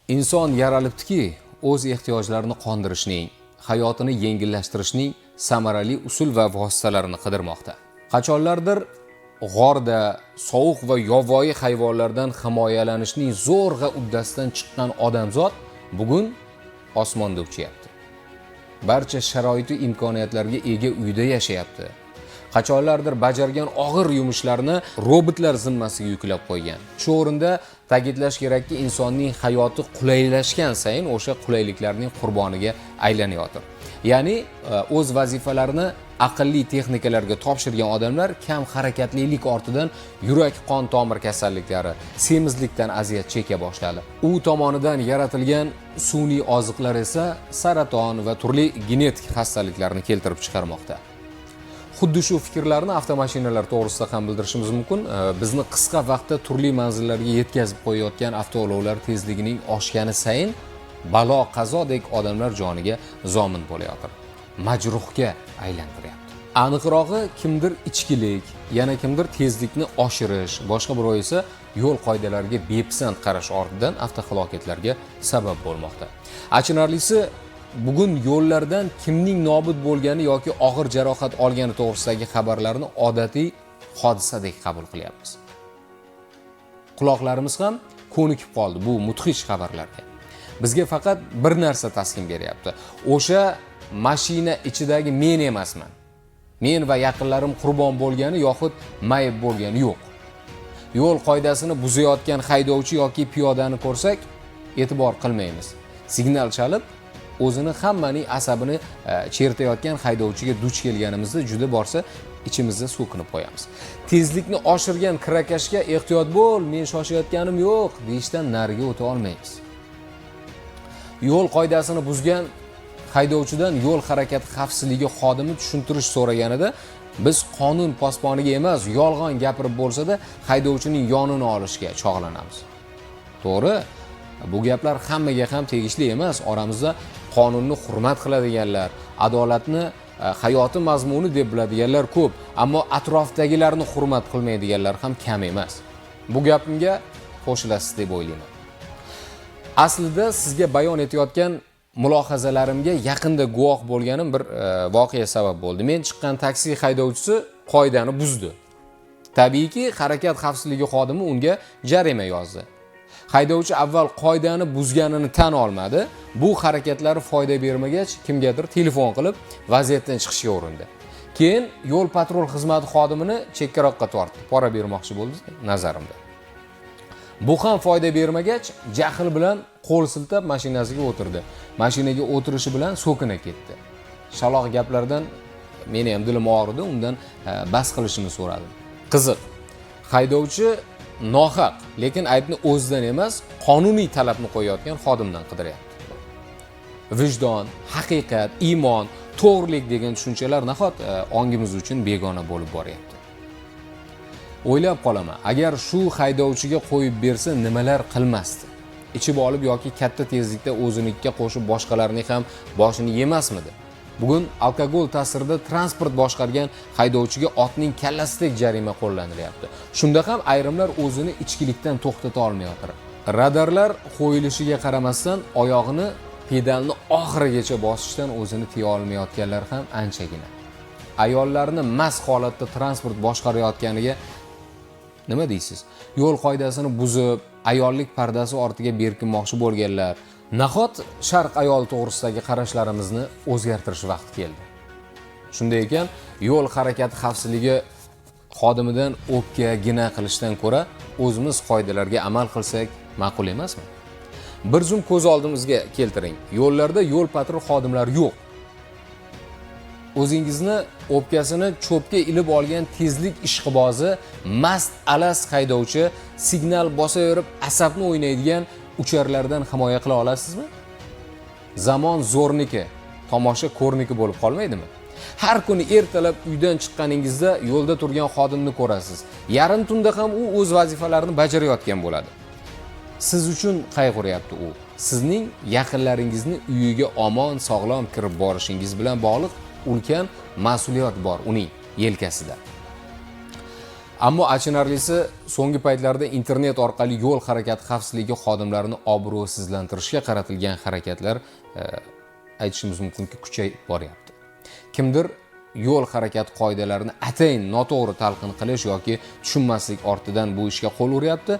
Inson yaralibdiki, o'z ehtiyojlarini qondirishning, hayotini yengillashtirishning samarali usul va vositalarini qidirmoqda. Qachonlardir g'orda sovuq va yovvoyi hayvonlardan himoyalanishning zo'rg'a uddasidan chiqqan odamzod bugun osmonda uchayapti. Barcha sharoiti imkoniyatlarga ega uyda yashayapti. Qachonlardir bajargan og'ir yumushlarni robotlar zimmasiga yuklab qo'ygan. Shu o'rinda ta'kidlash kerakki, insonning hayoti qulaylashgan sayin o'sha qulayliklarning qurboniga aylanayotir. Ya'ni o'z vazifalarini aqlli texnikalarga topshirgan odamlar kam harakatlilik ortidan yurak qon tomir kasalliklari, semizlikdan aziyat cheka boshladi. U tomonidan yaratilgan sun'iy oziqlar esa saraton va turli genetik xastaliklarni keltirib chiqarmoqda. Xuddi shu fikrlarni avtomashinalar to'g'risida ham bildirishimiz mumkin. Bizni qisqa vaqtda turli manzillarga yetkazib qo'yayotgan avtoulovlar tezligining oshgani sayin balo qazodek odamlar joniga zomin bo'layotir. Majruhga aylantiryapti. Aniqrog'i kimdir ichkilik, yana kimdir tezlikni oshirish, boshqa birov esa yo'l qoidalariga bepisand qarash ortidan avtohalokatlarga sabab bo'lmoqda. Achinarlisi, bugun yo'llardan kimning nobud bo'lgani yoki og'ir jarohat olgani to'g'risidagi xabarlarni odatiy hodisadek qabul qilyapmiz. Quloqlarimiz ham ko'nikib qoldi bu mudhish xabarlarga. Bizga faqat bir narsa taskin beryapti. O'sha mashina ichidagi men emasman. Men va yaqinlarim qurbon bo'lgani yoxud mayib bo'lgani yo'q. Yo'l qoidasini buzayotgan haydovchi yoki piyodani ko'rsak, e'tibor qilmaymiz. Signal chalib, o'zini hammaning asabini chertayotgan haydovchiga duch kelganimizda juda borsa ichimizda so'kinib qo'yamiz. Tezlikni oshirgan kirakashga ehtiyot bo'l, men shoshayotganim yo'q deyishdan nariga o'ta olmaymiz. Yo'l qoidasini buzgan haydovchidan yo'l harakati xavfsizligi xodimi tushuntirish so'raganida biz qonun posboniga emas, yolg'on gapirib bo'lsa-da haydovchining yonini olishga chog'lanamiz. To'g'ri, bu gaplar hammaga ham tegishli emas. Oramizda qonunni hurmat qiladiganlar, adolatni hayoti mazmuni deb biladiganlar ko'p, ammo atrofdagilarni hurmat qilmaydiganlar ham kam emas. Bu gapimga qo'shilasiz deb o'ylayman. Aslida sizga bayon etayotgan mulohazalarimga yaqinda guvoh bo'lganim bir voqea sabab bo'ldi. Men chiqqan taksi haydovchisi qoidani buzdi. Tabiiyki, harakat xavfsizligi xodimi unga jarima yozdi. Haydovchi avval qoidani buzganini tan olmadi. Bu harakatlari foyda bermagach, kimgadir telefon qilib vaziyatdan chiqishga urindi. Keyin yo'l patrul xizmati xodimini chekkaroqqa tortdi. Pora bermoqchi bo'ldi nazarimda. Bu ham foyda bermagach, jahl bilan qo'l siltab mashinasiga o'tirdi. Mashinaga o'tirishi bilan so'kina ketdi. Shaloq gaplardan meni ham dilim og'ridi, undan bas qilishini so'radim. Qiziq. Haydovchi nohaq, lekin aybni o'zidan emas, qonuniy talabni qo'yayotgan xodimdan qidiryapti. Vijdon, haqiqat, iymon, to'g'rilik degan tushunchalar nahot ongimiz uchun begona bo'lib boryapti. O'ylab qolaman, agar shu haydovchiga qo'yib bersa nimalar qilmasdi? Ichib olib yoki katta tezlikda o'zinikiga qo'shib boshqalarning ham boshini yemasmidi? Bugun alkogol ta'sirida transport boshqargan haydovchiga otning kallasidek jarima qo'llanilyapti. Shunda ham ayrimlar o'zini ichkilikdan to'xtata olmayotir. Radarlar qo'yilishiga qaramasdan oyog'ini pedalni oxirigacha bosishdan o'zini tiya olmayotganlar ham anchagina. Ayollarni mast holatda transport boshqarayotganiga nima deysiz? Yo'l qoidasini buzib, ayollik pardasi ortiga berkinmoqchi bo'lganlar, nahot sharq ayol to'g'risidagi qarashlarimizni o'zgartirish vaqti keldi. Shunday ekan, yo'l harakati xavfsizligi xodimidan o'pka gina qilishdan ko'ra o'zimiz qoidalarga amal qilsak ma'qul emasmi? Bir zum ko'z oldimizga keltiring. Yo'llarda yo'l patrul xodimlari yo'q. O'zingizni o'pkasini cho'pga ilib olgan tezlik ishqibozi, mast alas haydovchi signal bosaverib asabni o'ynaydigan ucharlardan himoya qila olasizmi? Zamon zo'rniki, tomosha ko'rniki bo'lib qolmaydimi? Har kuni ertalab uydan chiqqaningizda yo'lda turgan xodimni ko'rasiz. Yarim tunda ham u o'z vazifalarini bajarayotgan bo'ladi. Siz uchun qayg'uryapti u. Sizning yaqinlaringizni uyiga omon, sog'lom kirib borishingiz bilan bog'liq ulkan mas'uliyat bor uning yelkasida. Ammo achinarlisi, so'nggi paytlarda internet orqali yo'l harakati xavfsizligi xodimlarini obro'sizlantirishga qaratilgan harakatlar aytishimiz mumkinki kuchayib boryapti. Kimdir yo'l harakati qoidalarini atayin noto'g'ri talqin qilish yoki tushunmaslik ortidan bu ishga qo'l uryapti.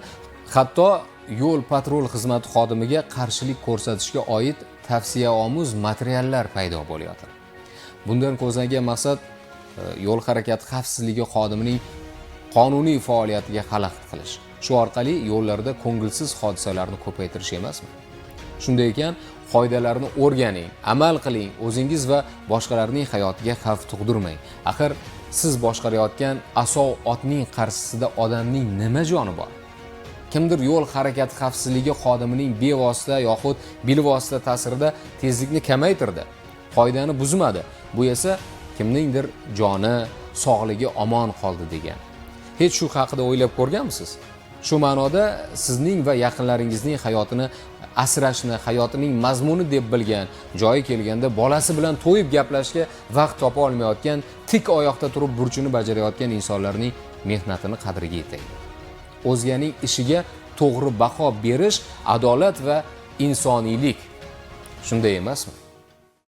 Hatto yo'l patrul xizmati xodimiga qarshilik ko'rsatishga oid tavsiyaomuz materiallar paydo bo'lyapti. Bundan ko'zlangan maqsad yo'l harakati xavfsizligi xodimining qonuniy faoliyatiga xalaqit qilish. Shu orqali yo'llarda ko'ngilsiz hodisalarni ko'paytirish emasmi? Shunday ekan, qoidalarni o'rganing, amal qiling, o'zingiz va boshqalarning hayotiga xavf tug'dirmang. Axir siz boshqarayotgan asov otning qarshisida odamning nima joni bor? Kimdir yo'l harakati xavfsizligi xodimining bevosita yoxud bilvosita ta'sirida tezlikni kamaytirdi, qoidani buzmadi. Bu esa kimningdir joni, sog'ligi omon qoldi degan. Hech shu haqida o'ylab ko'rganmisiz? Shu ma'noda sizning va yaqinlaringizning hayotini asrashni, hayotining mazmuni deb bilgan, joyi kelganda bolasi bilan to'yib gaplashishga vaqt topa olmayotgan, tik oyoqda turib burchini bajarayotgan insonlarning mehnatini qadriga yetaylik. O'zganing ishiga to'g'ri baho berish adolat va insoniylik. Shunday emasmi?